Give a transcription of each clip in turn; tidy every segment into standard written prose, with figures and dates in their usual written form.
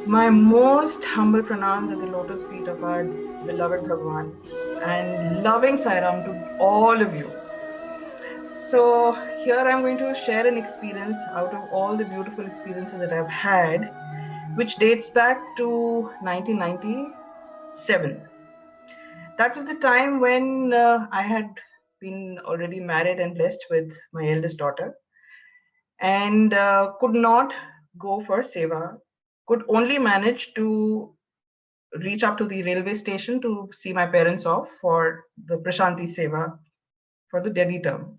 My most humble pranams at the lotus feet of our beloved Bhagwan and loving Sairam to all of you. So here I'm going to share an experience out of all the beautiful experiences that I've had, which dates back to 1997. That was the time when I had been already married and blessed with my eldest daughter, and could not go for seva, could only manage to reach up to the railway station to see my parents off for the Prashanti Seva for the Delhi term.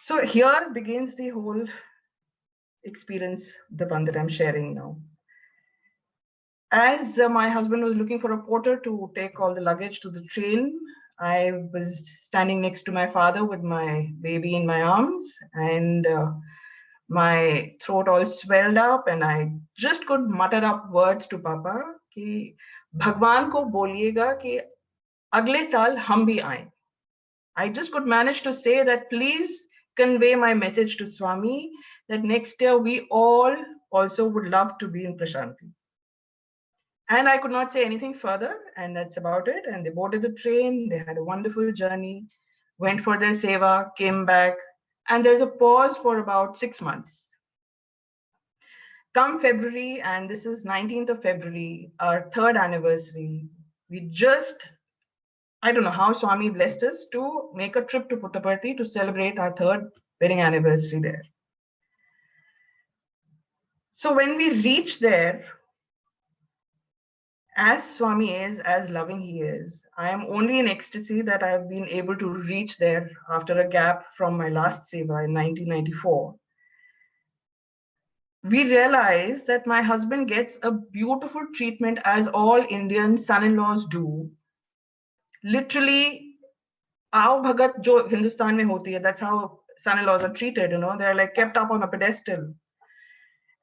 So here begins the whole experience, the one that I'm sharing now. As my husband was looking for a porter to take all the luggage to the train, I was standing next to my father with my baby in my arms, and my throat all swelled up, and I just could mutter up words to Papa कि भगवान को बोलिएगा कि अगले साल हम भी आए. I just could manage to say that please convey my message to Swami that next year we all also would love to be in Prashanti. And I could not say anything further, and that's about it. And they boarded the train, they had a wonderful journey, went for their seva, came back, and there's a pause for about 6 months. Come February, and this is 19th of February, our third anniversary. We just, I don't know how Swami blessed us to make a trip to Puttaparthi to celebrate our third wedding anniversary there. So when we reach there, as Swami is, as loving he is, I am only in ecstasy that I have been able to reach there after a gap from my last seva in 1994. We realize that my husband gets a beautiful treatment as all Indian son-in-laws do. Literally, Aao Bhagat jo Hindustan mein hoti hai, that's how son-in-laws are treated, they're like kept up on a pedestal.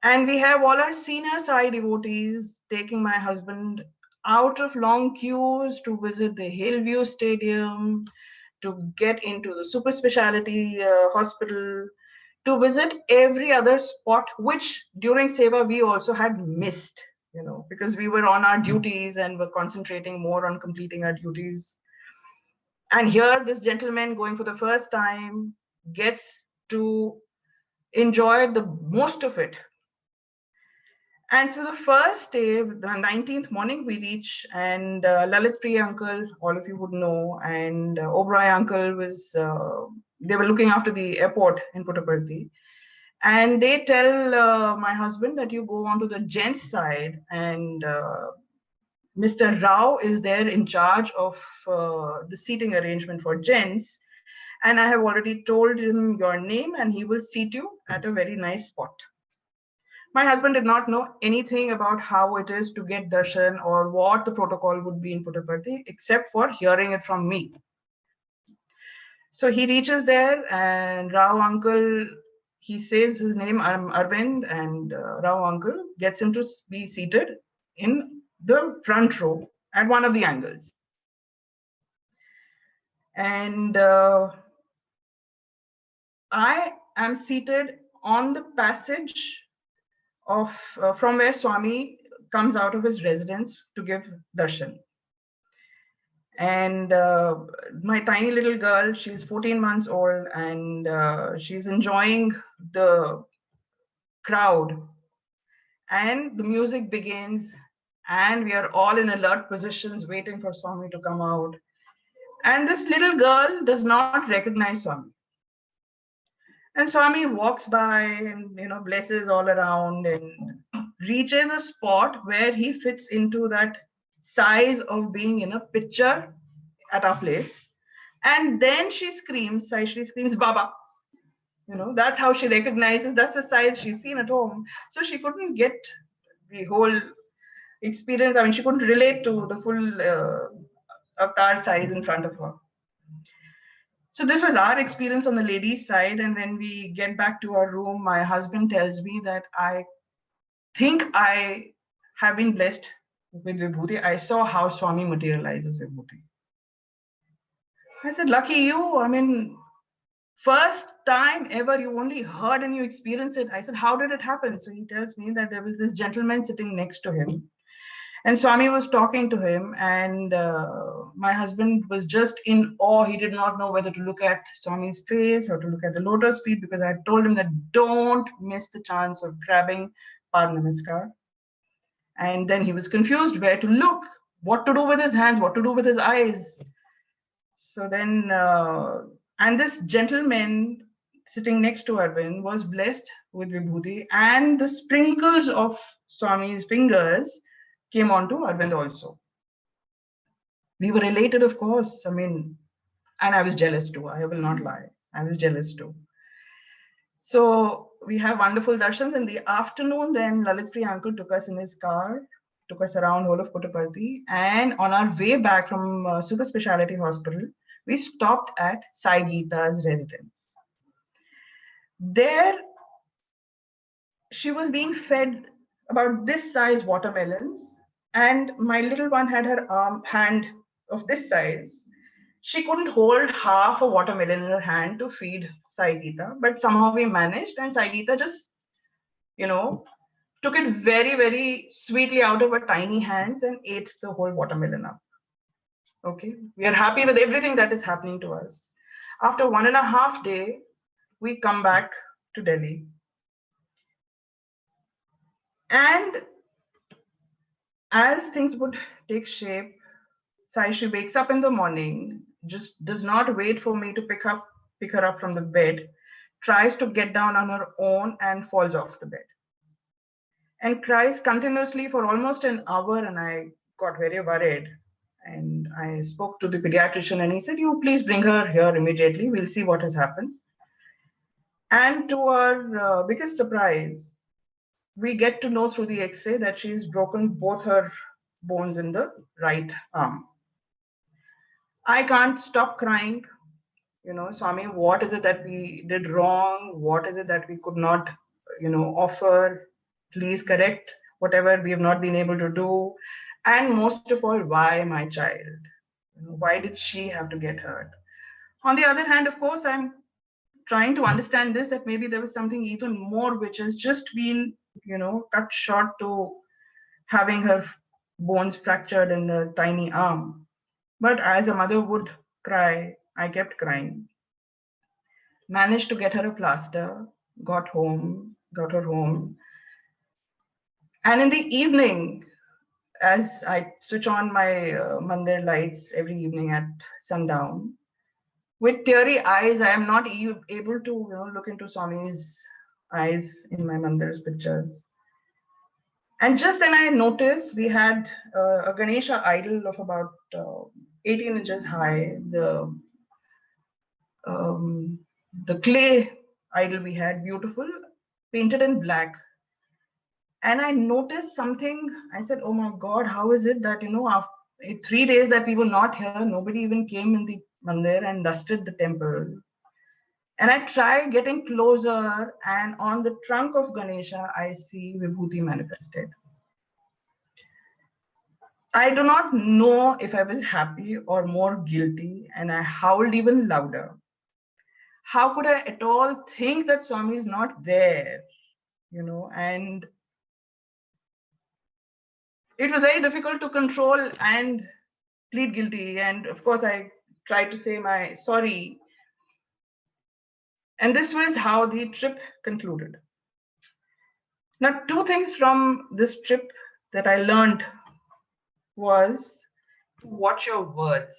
And we have all our senior Sai devotees taking my husband out of long queues to visit the Hillview Stadium, to get into the super specialty hospital, to visit every other spot, which during Seva we also had missed, because we were on our duties and were concentrating more on completing our duties. And here, this gentleman going for the first time gets to enjoy the most of it. And so the first day, the 19th morning, we reach, and Lalit Priya uncle, all of you would know, and Oberoi uncle was, they were looking after the airport in Puttaparthi. And they tell my husband that you go onto the gents side, and Mr. Rao is there in charge of the seating arrangement for gents. And I have already told him your name, and he will seat you at a very nice spot. My husband did not know anything about how it is to get darshan or what the protocol would be in Puttaparthi, except for hearing it from me. So he reaches there, and Rao uncle, he says his name, I'm Arvind, and Rao uncle gets him to be seated in the front row at one of the angles. And I am seated on the passage of from where Swami comes out of his residence to give darshan. And my tiny little girl, she's 14 months old, and she's enjoying the crowd. And the music begins, and we are all in alert positions waiting for Swami to come out. And this little girl does not recognize Swami. And Swami walks by and blesses all around and reaches a spot where he fits into that size of being in a picture at our place. And then she screams, Baba. That's how she recognizes, that's the size she's seen at home. So she couldn't get the whole experience. I mean, she couldn't relate to the full avatar size in front of her. So this was our experience on the ladies' side. And when we get back to our room, my husband tells me that I think I have been blessed with Vibhuti. I saw how Swami materializes Vibhuti. I said, lucky you. I mean, First time ever, you only heard and you experienced it. I said, how did it happen? So he tells me that there was this gentleman sitting next to him, and Swami was talking to him, and my husband was just in awe. He did not know whether to look at Swami's face or to look at the lotus feet, because I told him that don't miss the chance of grabbing Pad Namaskar. And then he was confused where to look, what to do with his hands, what to do with his eyes. So then, and this gentleman sitting next to Arvind was blessed with Vibhuti, and the sprinkles of Swami's fingers came onto Arvind also. We were elated, of course. I mean, and I was jealous too. I will not lie. I was jealous too. So we have wonderful darshans. In the afternoon, then Lalit Priya uncle took us in his car, took us around whole of Puttaparthi, and on our way back from Super Speciality Hospital, we stopped at Sai Geeta's residence. There, she was being fed about this size watermelons, and my little one had her hand of this size. She couldn't hold half a watermelon in her hand to feed Sai Geeta, but somehow we managed, and Sai Geeta just, took it very, very sweetly out of her tiny hands and ate the whole watermelon up. Okay, we are happy with everything that is happening to us. After 1.5 days, we come back to Delhi. And as things would take shape, Saishi wakes up in the morning, just does not wait for me to pick her up from the bed, tries to get down on her own and falls off the bed. And cries continuously for almost an hour, and I got very worried. And I spoke to the pediatrician and he said, you please bring her here immediately. We'll see what has happened. And to our biggest surprise, we get to know through the x-ray that she's broken both her bones in the right arm. I can't stop crying. Swami, what is it that we did wrong? What is it that we could not, offer? Please correct whatever we have not been able to do. And most of all, why my child? Why did she have to get hurt? On the other hand, of course, I'm trying to understand this, that maybe there was something even more which has just been, cut short to having her bones fractured in the tiny arm. But as a mother would cry, I kept crying. Managed to get her a plaster, got her home. And in the evening, as I switch on my mandir lights every evening at sundown, with teary eyes, I am not able to look into Swami's eyes in my mandir's pictures. And just then I noticed we had a Ganesha idol of about 18 inches high. The clay idol we had, beautiful, painted in black. And I noticed something. I said, oh my God, how is it that, after 3 days that we were not here, nobody even came in the mandir and dusted the temple. And I try getting closer, and on the trunk of Ganesha, I see Vibhuti manifested. I do not know if I was happy or more guilty, and I howled even louder. How could I at all think that Swami is not there? And it was very difficult to control and plead guilty. And of course, I tried to say my sorry. And this was how the trip concluded. Now, 2 things from this trip that I learned was to watch your words.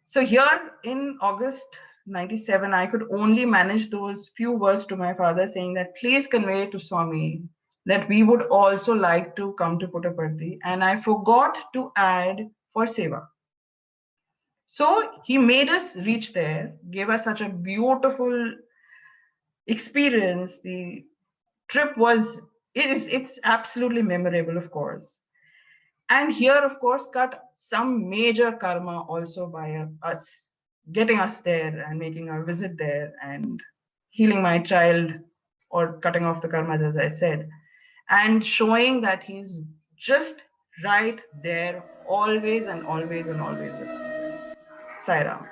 So here in August 97, I could only manage those few words to my father saying that please convey to Swami that we would also like to come to Puttaparthi. And I forgot to add for Seva. So he made us reach there, gave us such a beautiful experience. The trip it's absolutely memorable, of course. And here, of course, cut some major karma also by us getting us there and making our visit there and healing my child, or cutting off the karmas, as I said, and showing that he's just right there always and always and always with us. Sai Ram.